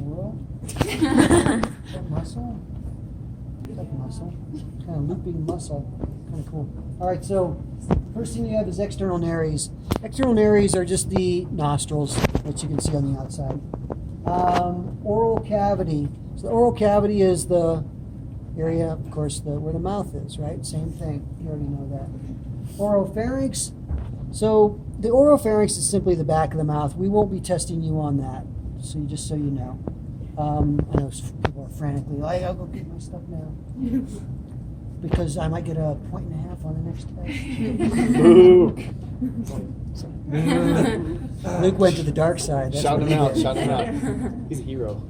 world? Is that muscle? Is that muscle? Kind of looping muscle. Kind of cool. All right, so first thing you have is external nares. External nares are just the nostrils, which you can see on the outside. Oral cavity. So the oral cavity is the area, of course, where the mouth is, right? Same thing. You already know that. Oropharynx. So the oropharynx is simply the back of the mouth. We won't be testing you on that, so just so you know. I know people are frantically like, I'll go get my stuff now. Because I might get a 1.5 points on the next test. Luke went to the dark side. That's Shout what him he out, did. shout him out. He's a hero.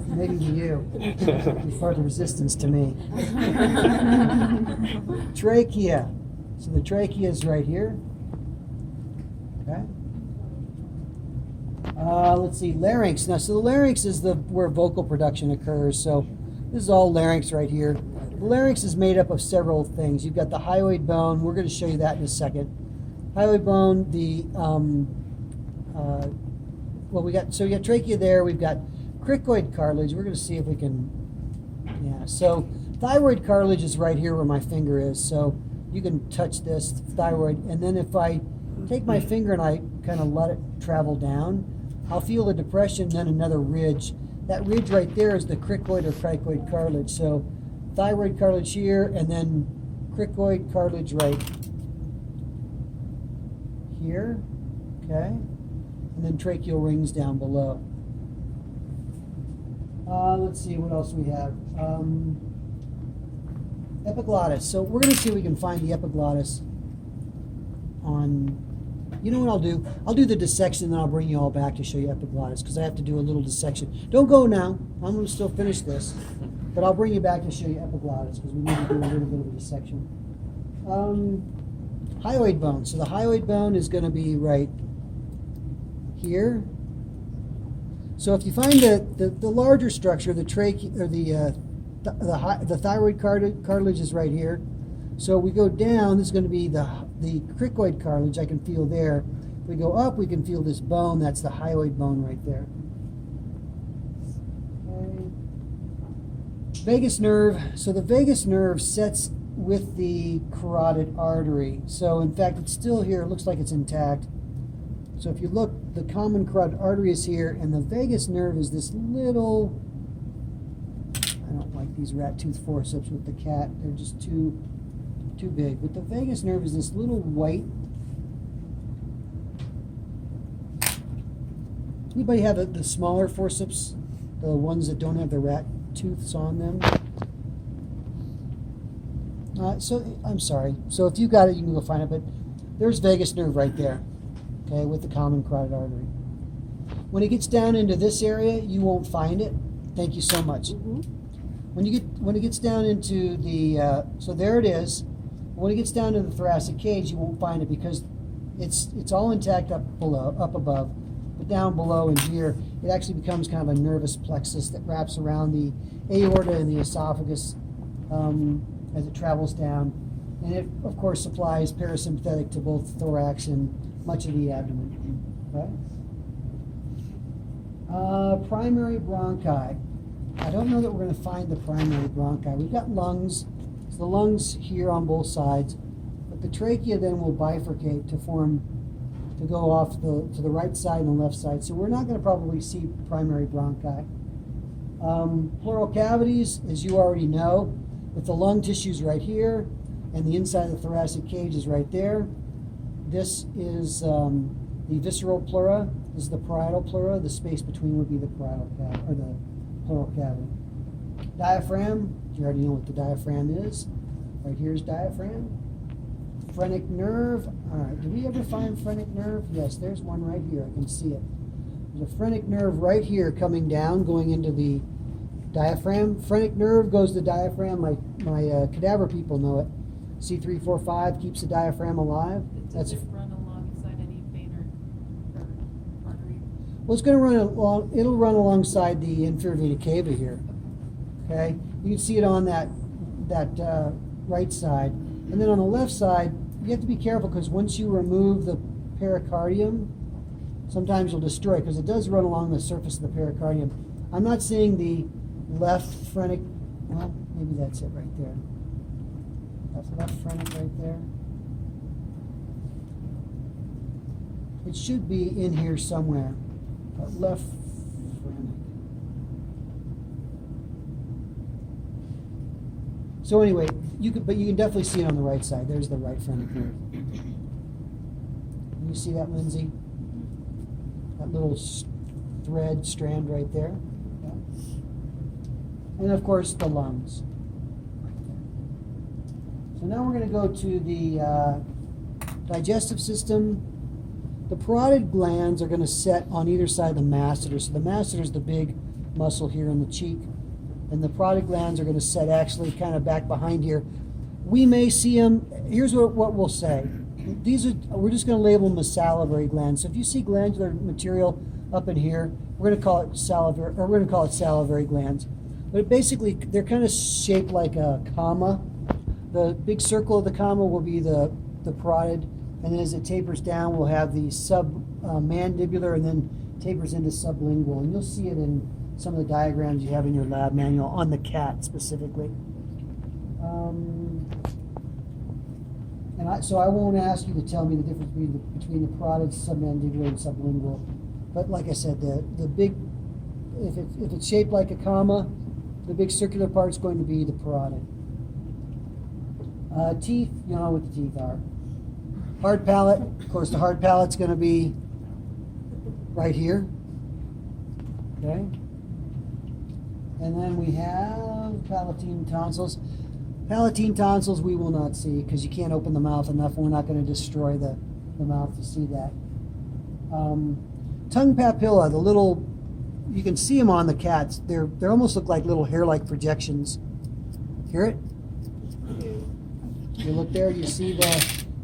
Maybe to you. You're part of the resistance to me. Trachea. So the trachea is right here. Okay. Let's see, larynx. Now, so the larynx is where vocal production occurs. So this is all larynx right here. The larynx is made up of several things. You've got the hyoid bone. We're going to show you that in a second. Hyoid bone. We got trachea there. We've got cricoid cartilage. We're going to see if we can. Yeah. So thyroid cartilage is right here where my finger is. So you can touch this thyroid, and then if I take my finger and I kind of let it travel down, I'll feel a depression, then another ridge. That ridge right there is the cricoid or cricoid cartilage. So thyroid cartilage here, and then cricoid cartilage right here, okay? And then tracheal rings down below. Let's see what else we have. Epiglottis. So we're going to see if we can find the epiglottis on, you know what I'll do? I'll do the dissection, and then I'll bring you all back to show you epiglottis, because I have to do a little dissection. Don't go now. I'm going to still finish this. But I'll bring you back to show you epiglottis, because we need to do a little bit of a dissection. Hyoid bone. So the hyoid bone is going to be right here. So if you find the larger structure, the trachea, or the thyroid cartilage is right here. So we go down, this is going to be the cricoid cartilage, I can feel there. If we go up, we can feel this bone, that's the hyoid bone right there. Okay. Vagus nerve. So the vagus nerve sets with the carotid artery. So in fact, it's still here, it looks like it's intact. So if you look, the common carotid artery is here, and the vagus nerve is this little, I don't like these rat tooth forceps with the cat. They're just too big. But the vagus nerve is this little white. Anybody have the smaller forceps? The ones that don't have the rat tooths on them? So I'm sorry. So if you got it, you can go find it. But there's vagus nerve right there, okay, with the common carotid artery. When it gets down into this area, you won't find it. Thank you so much. Mm-hmm. When it gets down into the so there it is. When it gets down to the thoracic cage, you won't find it because it's all intact up above, but down below in here, it actually becomes kind of a nervous plexus that wraps around the aorta and the esophagus as it travels down, and it of course supplies parasympathetic to both thorax and much of the abdomen. Okay. Primary bronchi. I don't know that we're going to find the primary bronchi. We've got lungs. So the lungs here on both sides, but the trachea then will bifurcate to go off to the right side and the left side. So we're not going to probably see primary bronchi. Pleural cavities, as you already know, with the lung tissues right here, and the inside of the thoracic cage is right there. This is the visceral pleura. This is the parietal pleura. The space between would be the parietal cavity, or the pleural cavity. Diaphragm, you already know what the diaphragm is. Right here's diaphragm. Phrenic nerve. All right, did we ever find phrenic nerve? Yes, there's one right here. I can see it. There's a phrenic nerve right here coming down, going into the diaphragm. Phrenic nerve goes to the diaphragm. My cadaver people know it. C345 keeps the diaphragm alive. Does it run alongside any vein or artery? Well, it's going to run along. It'll run alongside the inferior vena cava here. Okay, you can see it on that right side, and then on the left side, you have to be careful because once you remove the pericardium, sometimes you'll destroy because it does run along the surface of the pericardium. I'm not seeing the left phrenic. Well, maybe that's it right there. That's left phrenic right there. It should be in here somewhere. But left phrenic. So anyway, you can definitely see it on the right side. There's the right phrenic nerve. You see that, Lindsay? That little strand right there. Yeah. And of course the lungs. Right there. So now we're going to go to the digestive system. The parotid glands are going to set on either side of the masseter. So the masseter is the big muscle here in the cheek. And the parotid glands are going to set actually kind of back behind here. We may see them. Here's what we'll say. We're just going to label them as salivary glands. So if you see glandular material up in here, we're going to call it salivary glands. But basically, they're kind of shaped like a comma. The big circle of the comma will be the parotid, and then as it tapers down, we'll have the submandibular, and then tapers into sublingual. And you'll see it in some of the diagrams you have in your lab manual on the cat specifically. So I won't ask you to tell me the difference between the parotid, submandibular, and sublingual. But like I said, the big, if it's shaped like a comma, the big circular part's going to be the parotid. Teeth, you know what the teeth are. Hard palate, of course, the hard palate's going to be right here. Okay. And then we have palatine tonsils. Palatine tonsils we will not see because you can't open the mouth enough, and we're not going to destroy the mouth to see that. Tongue papilla, the little, you can see them on the cats. They almost look like little hair-like projections. Hear it? You look there, you see the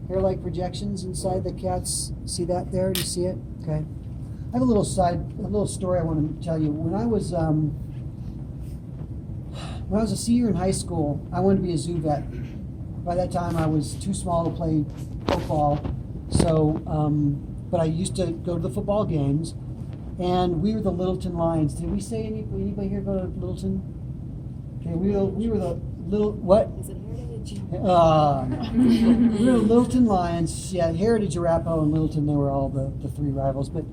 hair-like projections inside the cats. See that there? Do you see it? Okay. I have a little story I want to tell you. When I was a senior in high school, I wanted to be a zoo vet. By that time, I was too small to play football, so but I used to go to the football games, and we were the Littleton Lions. Did we say anybody here go to Littleton? Okay, we were the little what? Is it Heritage? No. We were the Littleton Lions. Yeah, Heritage, Arapahoe, and Littleton. They were all the three rivals, but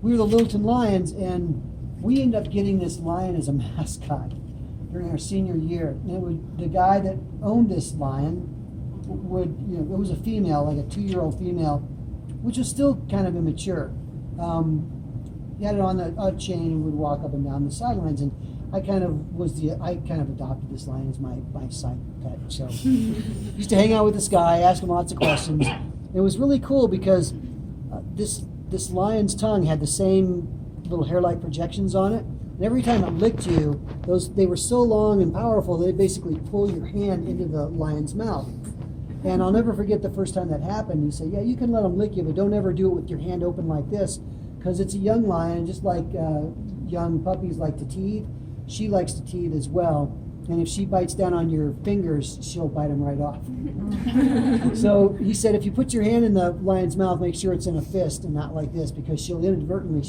we were the Littleton Lions, and we ended up getting this lion as a mascot during our senior year. And the guy that owned this lion it was a female, like a 2-year-old female, which was still kind of immature. He had it on a chain and would walk up and down the sidelines, and I kind of adopted this lion as my side pet. So used to hang out with this guy, ask him lots of questions. It was really cool because this lion's tongue had the same little hair-like projections on it. And every time it licked you, they were so long and powerful that they basically pull your hand into the lion's mouth. And I'll never forget the first time that happened. He said, yeah, you can let them lick you, but don't ever do it with your hand open like this, because it's a young lion, just like young puppies like to teeth. She likes to teeth as well. And if she bites down on your fingers, she'll bite them right off. So he said, if you put your hand in the lion's mouth, make sure it's in a fist and not like this, because she could inadvertently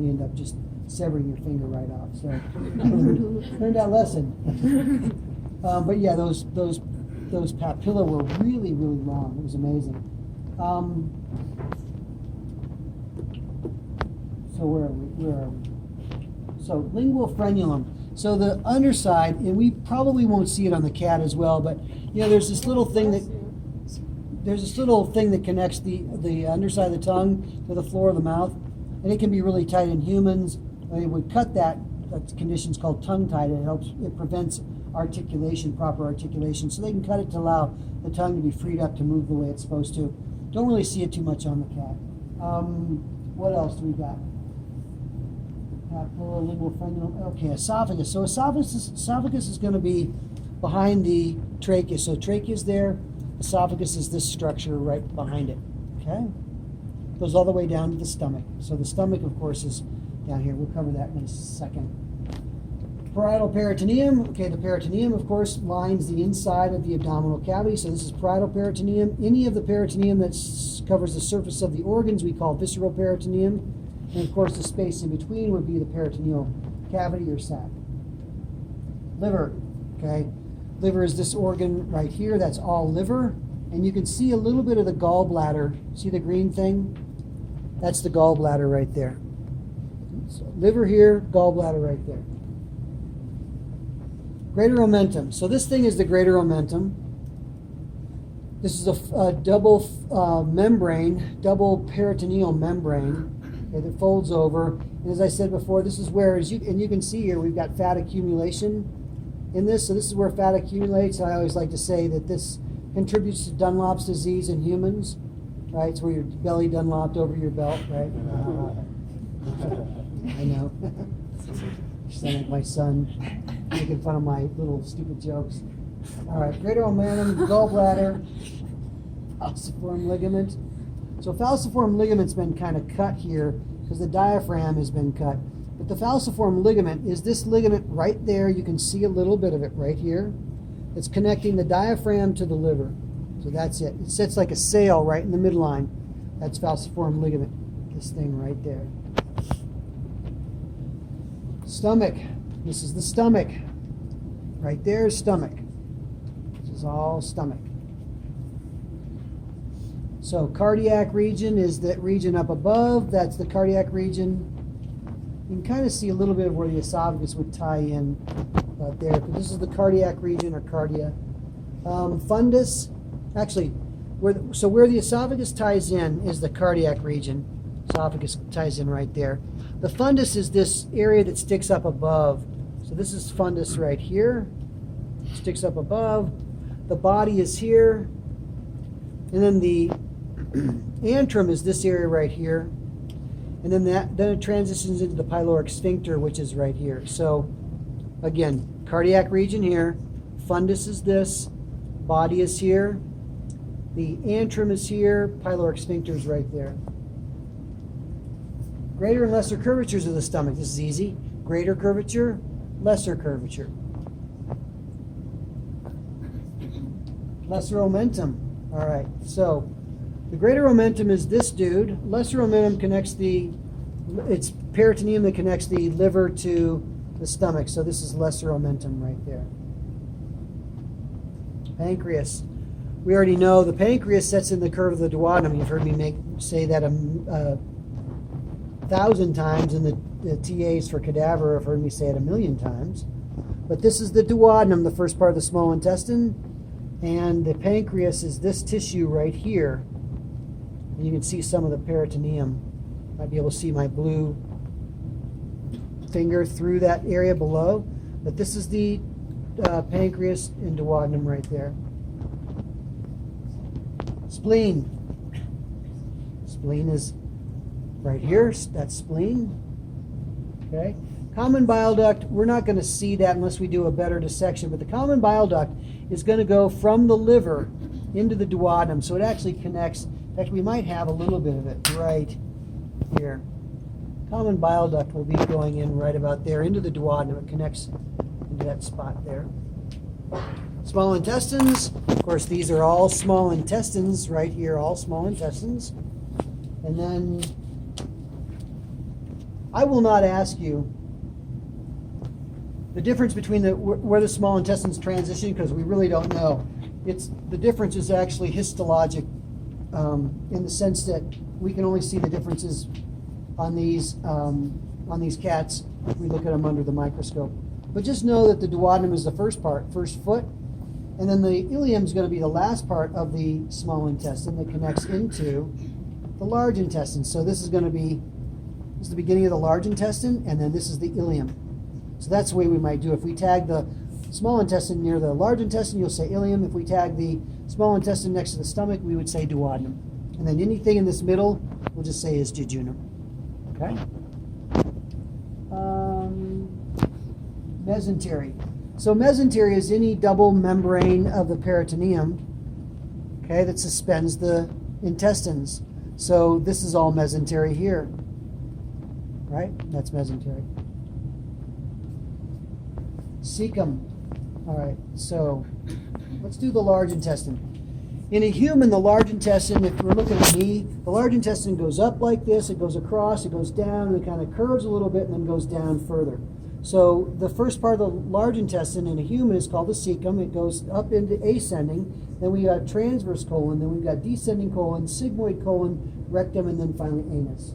end up just severing your finger right off. So learned that lesson. But yeah, those papilla were really, really long. It was amazing. So where are we? So lingual frenulum. So the underside, and we probably won't see it on the cat as well, but there's this little thing that connects the underside of the tongue to the floor of the mouth, and it can be really tight in humans. It would cut that. That condition's called tongue tied. It prevents articulation, proper articulation. So they can cut it to allow the tongue to be freed up to move the way it's supposed to. Don't really see it too much on the cat. What else do we got? Papilla, lingual frenulum. Okay, esophagus. So esophagus is going to be behind the trachea. So trachea is there. Esophagus is this structure right behind it. Okay? Goes all the way down to the stomach. So the stomach, of course, is down here. We'll cover that in a second. Parietal peritoneum. Okay, the peritoneum, of course, lines the inside of the abdominal cavity. So this is parietal peritoneum. Any of the peritoneum that covers the surface of the organs we call visceral peritoneum. And of course, the space in between would be the peritoneal cavity or sac. Liver. Okay, liver is this organ right here. That's all liver. And you can see a little bit of the gallbladder. See the green thing? That's the gallbladder right there. So liver here, gallbladder right there. Greater omentum. So this thing is the greater omentum. This is a double membrane, double peritoneal membrane, okay, that folds over. And as I said before, this is where, and you can see here, we've got fat accumulation in this. So this is where fat accumulates. I always like to say that this contributes to Dunlop's disease in humans, right? It's where your belly Dunlopped over your belt, right? I know. You sound like my son making fun of my little stupid jokes. All right, greater omentum, gallbladder, falciform ligament. So falciform ligament's been kind of cut here because the diaphragm has been cut. But the falciform ligament is this ligament right there. You can see a little bit of it right here. It's connecting the diaphragm to the liver. So that's it. It sits like a sail right in the midline. That's falciform ligament, this thing right there. Stomach. This is the stomach. Right there is stomach. This is all stomach. So cardiac region is that region up above. That's the cardiac region. You can kind of see a little bit of where the esophagus would tie in there. But this is the cardiac region or cardia. Fundus, actually, where the esophagus ties in is the cardiac region. Esophagus ties in right there. The fundus is this area that sticks up above. So this is fundus right here. Sticks up above. The body is here. And then the antrum is this area right here. And then it transitions into the pyloric sphincter, which is right here. So again, cardiac region here. Fundus is this. Body is here. The antrum is here. Pyloric sphincter is right there. Greater and lesser curvatures of the stomach. This is easy. Greater curvature, lesser curvature. Lesser omentum. All right, so the greater omentum is this dude. Lesser omentum connects it's peritoneum that connects the liver to the stomach. So this is lesser omentum right there. Pancreas. We already know the pancreas sets in the curve of the duodenum. You've heard me say that 1,000 times, and the TAs for cadaver have heard me say it 1,000,000 times. But this is the duodenum, the first part of the small intestine, and the pancreas is this tissue right here. And you can see some of the peritoneum. Might be able to see my blue finger through that area below. But this is the pancreas and duodenum right there. Spleen. Spleen is right here. That's spleen. Okay. Common bile duct, we're not going to see that unless we do a better dissection, but the common bile duct is going to go from the liver into the duodenum. So it actually connects. In fact, we might have a little bit of it right here. Common bile duct will be going in right about there into the duodenum. It connects into that spot there. Small intestines. Of course, these are all small intestines right here, all small intestines. And then I will not ask you the difference between where the small intestines transition, because we really don't know. The difference is actually histologic in the sense that we can only see the differences on these cats if we look at them under the microscope. But just know that the duodenum is the first part, first foot, and then the ileum is going to be the last part of the small intestine that connects into the large intestine. So this is the beginning of the large intestine, and then this is the ileum. So that's the way we might do it. If we tag the small intestine near the large intestine, you'll say ileum. If we tag the small intestine next to the stomach, we would say duodenum. And then anything in this middle, we'll just say is jejunum. Okay? Mesentery. So mesentery is any double membrane of the peritoneum, okay, that suspends the intestines. So this is all mesentery here, right? That's mesentery. Cecum. All right, so let's do the large intestine. In a human, the large intestine, if we're looking at me, the large intestine goes up like this, it goes across, it goes down, and it kind of curves a little bit and then goes down further. So the first part of the large intestine in a human is called the cecum. It goes up into ascending. Then we got transverse colon. Then we've got descending colon, sigmoid colon, rectum, and then finally anus.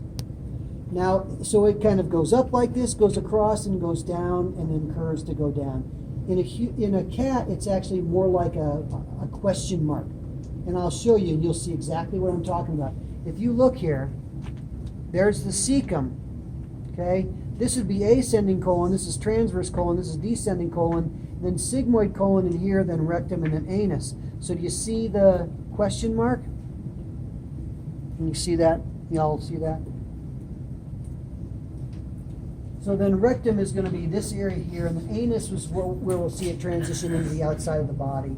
Now, so it kind of goes up like this, goes across, and goes down, and then curves to go down. In a cat, it's actually more like a question mark. And I'll show you, and you'll see exactly what I'm talking about. If you look here, there's the cecum. Okay? This would be ascending colon, this is transverse colon, this is descending colon, then sigmoid colon in here, then rectum, and then anus. So do you see the question mark? Can you see that? Y'all see that? So then rectum is going to be this area here, and the anus was where we'll see it transition into the outside of the body.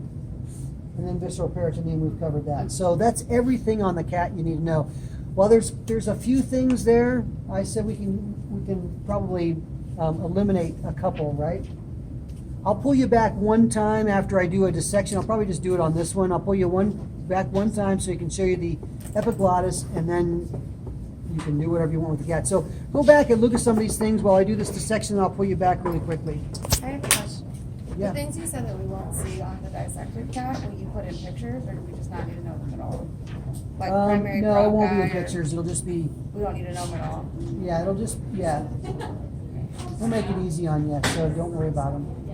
And then visceral peritoneum, we've covered that. So that's everything on the cat you need to know. Well, there's a few things there. I said we can probably eliminate a couple, right? I'll pull you back one time after I do a dissection. I'll probably just do it on this one. I'll pull you back one time so you can show you the epiglottis, and then you can do whatever you want with the cat. So go back and look at some of these things while I do this dissection, and I'll pull you back really quickly. I have a question. Yeah. The things you said that we won't see on the dissected cat, will you put in pictures, or do we just not need to know them at all? Like primary No, it won't be in bronchi, or pictures. It'll just be, we don't need to know them at all. yeah, it'll just, yeah. We'll make it easy on you, so don't worry about them.